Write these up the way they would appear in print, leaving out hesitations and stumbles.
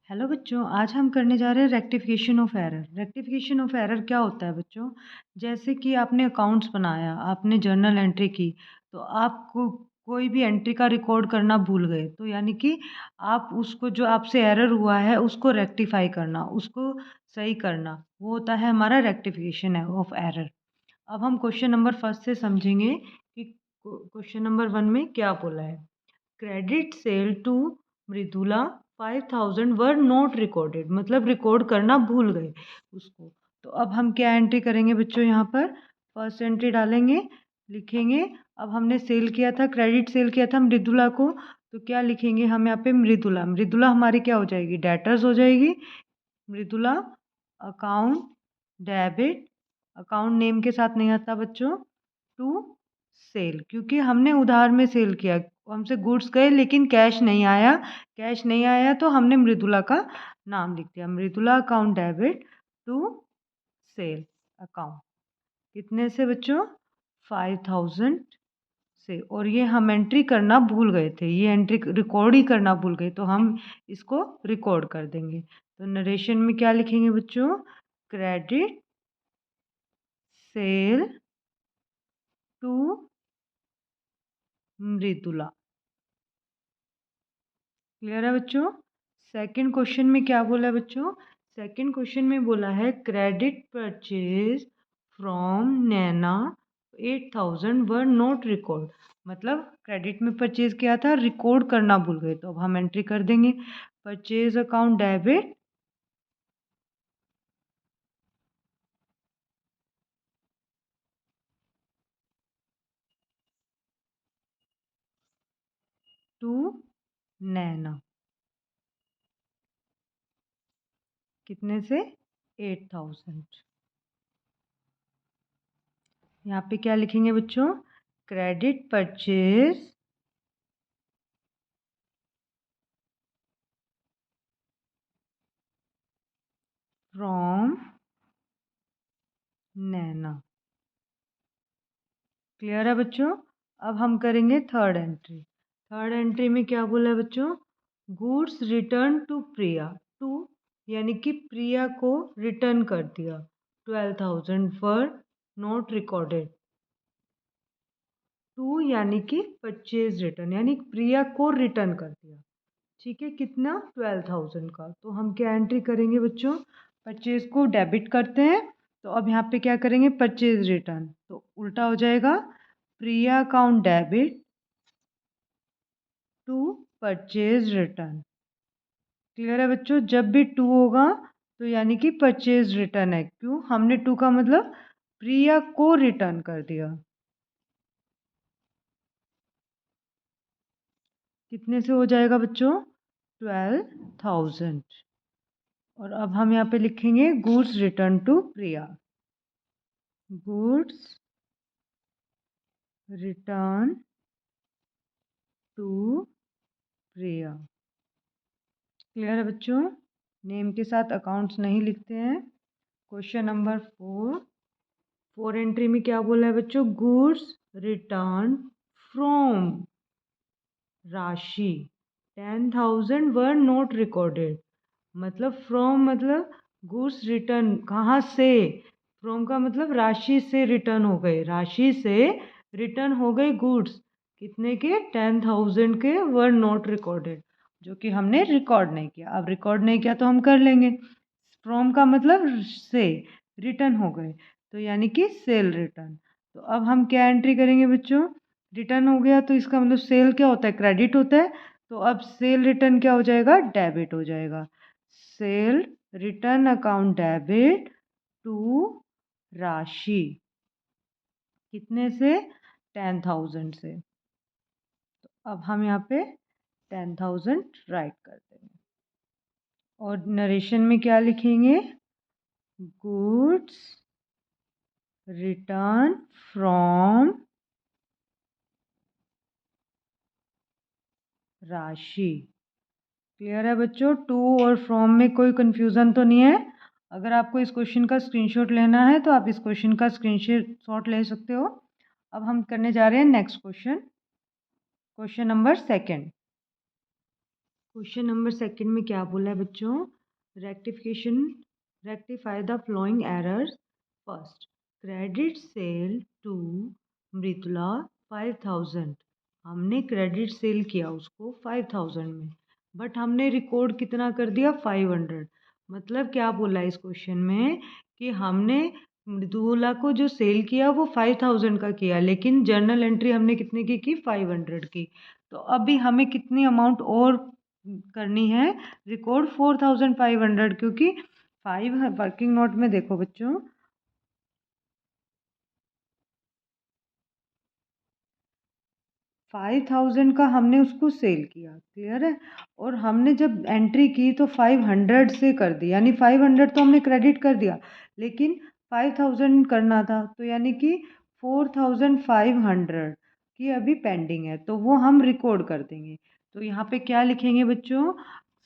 Hello बच्चों, आज हम करने जा रहे हैं rectification of error. Rectification of error क्या होता है बच्चों? जैसे कि आपने अकाउंट्स बनाया, आपने जर्नल एंट्री की, तो आपको कोई भी एंट्री का रिकॉर्ड करना भूल गए, तो यानी कि आप उसको जो आपसे एरर हुआ है उसको रेक्टिफाई करना, उसको सही करना, वो होता है हमारा रेक्टिफिकेशन है ऑफ एरर। अब हम क्वेश्चन नंबर फर्स्ट से समझेंगे कि क्वेश्चन नंबर 1 में क्या बोला है। Credit sale to Mridula 5000 were not recorded, मतलब रिकॉर्ड करना भूल गए उसको। तो अब हम क्या एंट्री करेंगे बच्चों? यहाँ पर फर्स्ट एंट्री डालेंगे, लिखेंगे। अब हमने सेल किया था, क्रेडिट सेल किया था मृदुला को, तो क्या लिखेंगे हम यहाँ पे? मृदुला। मृदुला हमारी क्या हो जाएगी? डेटर्स हो जाएगी। Mridula account debit, account name के साथ नहीं आता बच्चों, टू सेल, क्योंकि हमने उधार में सेल किया, हमसे गुड्स गए लेकिन कैश नहीं आया। कैश नहीं आया तो हमने मृदुला का नाम लिख दिया, Mridula account debit to sale account. कितने से बच्चों? 5000 से। और ये हम एंट्री करना भूल गए थे, ये एंट्री रिकॉर्ड ही करना भूल गए, तो हम इसको रिकॉर्ड कर देंगे। तो नरेशन में क्या लिखेंगे बच्चों? Credit sale to Mridula. Clear है बच्चों? सेकंड क्वेश्चन में क्या बोला है बच्चों? सेकंड क्वेश्चन में बोला है credit purchase from Naina 8000 were not record, मतलब क्रेडिट में परचेज किया था, रिकॉर्ड करना भूल गए, तो अब हम एंट्री कर देंगे परचेज अकाउंट डेबिट टू नैना। कितने से? 8000। यहाँ पे क्या लिखेंगे बच्चों? Credit purchase from Naina. Clear है बच्चों? अब हम करेंगे थर्ड एंट्री। थर्ड एंट्री में क्या बोला है बच्चों? Goods return to Priya, to यानी कि प्रिया को रिटर्न कर दिया 12000 फॉर नॉट रिकॉर्डेड। टू यानी कि परचेज रिटर्न, यानी प्रिया को रिटर्न कर दिया। ठीक है, कितना? 12000 का। तो हम क्या एंट्री करेंगे बच्चों? परचेज को डेबिट करते हैं, तो अब यहाँ पे क्या करेंगे? परचेज रिटर्न, तो उल्टा हो जाएगा, Priya account debit to purchase return. Clear है बच्चों? जब भी टू होगा तो यानी कि परचेज रिटर्न है। क्यों? हमने टू का मतलब प्रिया को रिटर्न कर दिया। कितने से हो जाएगा बच्चों? 12000। और अब हम यहाँ पे लिखेंगे goods return to Priya, goods return to Priya. Clear है बच्चों? नेम के साथ अकाउंट्स नहीं लिखते हैं। Question number 4। फोर एंट्री में क्या बोला है बच्चों? गुड्स रिटर्न फ्रॉम राशि 10000 वर नॉट रिकॉर्डेड, मतलब फ्रॉम मतलब गुड्स रिटर्न कहाँ से? फ्रॉम का मतलब राशि से रिटर्न हो गए, राशि से रिटर्न हो गए गुड्स। कितने के? 10000 के वर नॉट रिकॉर्डेड, जो कि हमने रिकॉर्ड नहीं किया। अब रिकॉर्ड नहीं किया तो हम कर लेंगे। फ्रॉम का मतलब से रिटर्न हो गए, तो यानी कि सेल रिटर्न। तो अब हम क्या एंट्री करेंगे बच्चों? रिटर्न हो गया तो इसका मतलब सेल क्या होता है? क्रेडिट होता है। तो अब सेल रिटर्न क्या हो जाएगा? डेबिट हो जाएगा। Sale return account debit to Rashi. कितने से? 10000 से। तो अब हम यहाँ पे 10000 राइट कर देंगे। और नरेशन में क्या लिखेंगे? गुड्स रिटर्न फ्रॉम राशि। क्लियर है बच्चों? टू और फ्रॉम में कोई कंफ्यूजन तो नहीं है? अगर आपको इस क्वेश्चन का स्क्रीनशॉट लेना है तो आप इस क्वेश्चन का स्क्रीनशॉट ले सकते हो। अब हम करने जा रहे हैं next question, question number second. Question number second में क्या बोला है बच्चों? Rectification, rectify the following errors. First, credit sale to Mridula 5000। हमने क्रेडिट सेल किया उसको 5000 में, बट हमने रिकॉर्ड कितना कर दिया? 500। मतलब क्या बोला है इस क्वेश्चन में कि हमने मृदुला को जो सेल किया वो 5000 का किया, लेकिन जर्नल एंट्री हमने कितने की 500 की। तो अभी हमें कितनी अमाउंट और करनी है? रिकॉर्ड 4500, क्योंकि 5 है वर्किंग नोट में। देखो बच्चों, 5000 का हमने उसको सेल किया, क्लियर है। और हमने जब एंट्री की तो 500 से कर दी, यानी 500 तो हमने क्रेडिट कर दिया, लेकिन 5000 करना था, तो यानी कि 4500 की अभी पेंडिंग है, तो वो हम रिकॉर्ड कर देंगे। तो यहाँ पे क्या लिखेंगे बच्चों?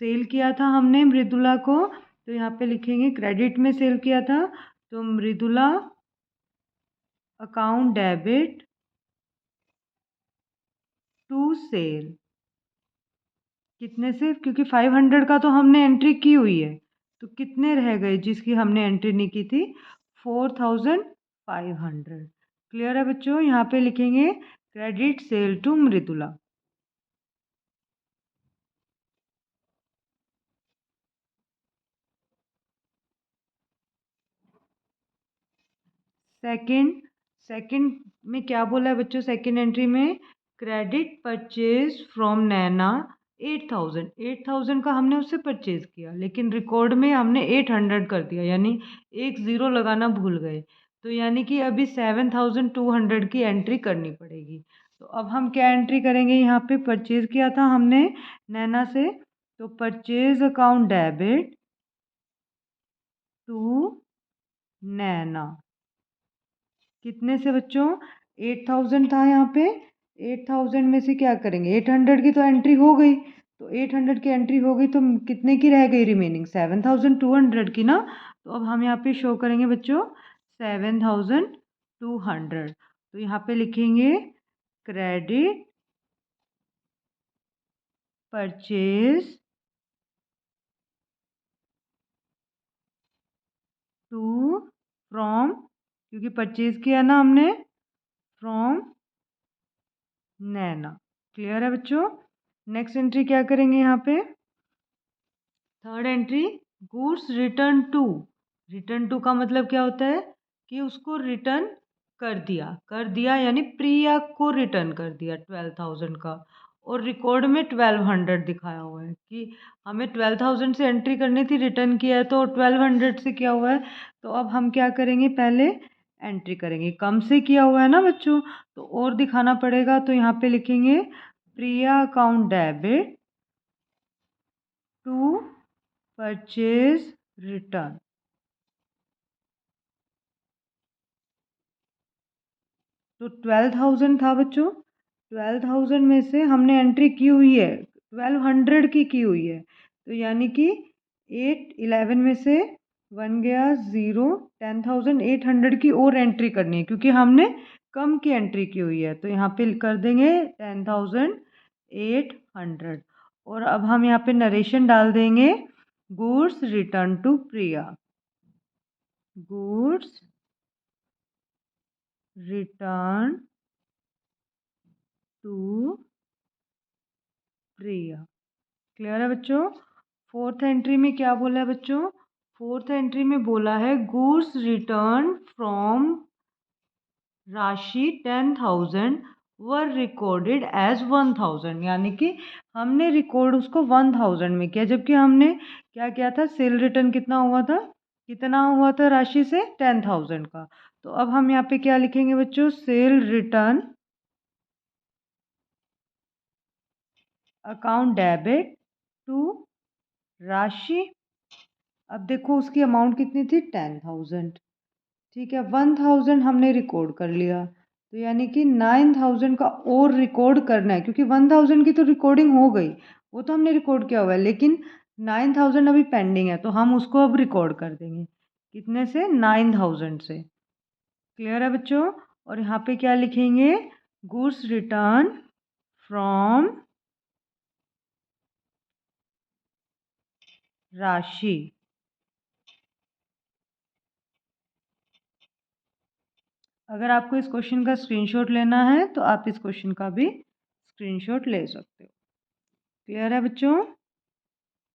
सेल किया था हमने मृदुला को, तो यहाँ पे लिखेंगे क्रेडिट में सेल किया था, तो Mridula account debit to sale. कितने से? क्योंकि 500 का तो हमने एंट्री की हुई है, तो कितने रह गए जिसकी हमने एंट्री नहीं की थी? 4500। क्लियर है बच्चों? यहाँ पे लिखेंगे credit sale to Mridula. Second, second में क्या बोला है बच्चों? सेकंड एंट्री में क्रेडिट परचेज फ्रॉम नैना 8000। 8000 का हमने उससे परचेज किया, लेकिन रिकॉर्ड में हमने 800 कर दिया, यानी एक ज़ीरो लगाना भूल गए। तो यानी कि अभी 7200 की एंट्री करनी पड़ेगी। तो अब हम क्या एंट्री करेंगे? यहाँ पे परचेज किया था हमने नैना से, तो परचेज अकाउंट डेबिट टू नैना। कितने से बच्चों? 8000 था यहाँ पे। 8000 में से क्या करेंगे? 800 की तो एंट्री हो गई, तो 800 की एंट्री हो गई, तो कितने की रह गई रिमेनिंग? 7200 की ना। तो अब हम यहाँ पे शो करेंगे बच्चों 7200। तो यहाँ पे लिखेंगे क्रेडिट परचेज टू फ्रॉम, क्योंकि परचेज किया ना हमने, फ्रॉम नैना। क्लियर है बच्चों? नेक्स्ट एंट्री क्या करेंगे यहाँ पे? Third entry, goods return to. Return to का मतलब क्या होता है? कि उसको रिटर्न कर दिया यानी प्रिया को रिटर्न कर दिया 12000 का, और रिकॉर्ड में 1200 दिखाया हुआ है कि हमें 12000 से एंट्री करनी थी, रिटर्न किया है तो 1200 से किया हुआ है। तो अब हम क्या करेंगे? पहले एंट्री करेंगे, कम से किया हुआ है ना बच्चों, तो और दिखाना पड़ेगा। तो यहाँ पे लिखेंगे Priya account debit to purchase return. तो 12000 था बच्चों, 12000 में से हमने एंट्री की हुई है 1200 की हुई है, तो यानी कि 811 में से वन गया ज़ीरो, 10800 की और एंट्री करनी है, क्योंकि हमने कम की एंट्री की हुई है। तो यहाँ पे कर देंगे 10800। और अब हम यहाँ पे नरेशन डाल देंगे, goods return to Priya. Goods return to Priya. Clear है बच्चों? फोर्थ एंट्री में क्या बोला है बच्चों? फोर्थ एंट्री में बोला है गुड्स रिटर्न फ्रॉम राशि 10000 वर रिकॉर्डेड एज 1000, यानी कि हमने रिकॉर्ड उसको 1000 में किया, जबकि हमने क्या किया था? सेल रिटर्न कितना हुआ था? कितना हुआ था राशि से? 10000 का। तो अब हम यहाँ पे क्या लिखेंगे बच्चों? Sale return account debit to Rashi. अब देखो उसकी अमाउंट कितनी थी? 10000। ठीक है, 1000 हमने रिकॉर्ड कर लिया, तो यानी कि 9000 का और रिकॉर्ड करना है, क्योंकि 1000 की तो रिकॉर्डिंग हो गई, वो तो हमने रिकॉर्ड किया हुआ है, लेकिन 9000 अभी पेंडिंग है, तो हम उसको अब रिकॉर्ड कर देंगे। कितने से? 9000 से। क्लियर है बच्चों? और यहाँ पे क्या लिखेंगे? गुड्स रिटर्न फ्रॉम राशि। अगर आपको इस क्वेश्चन का स्क्रीनशॉट लेना है तो आप इस क्वेश्चन का भी स्क्रीनशॉट ले सकते हो। क्लियर है बच्चों?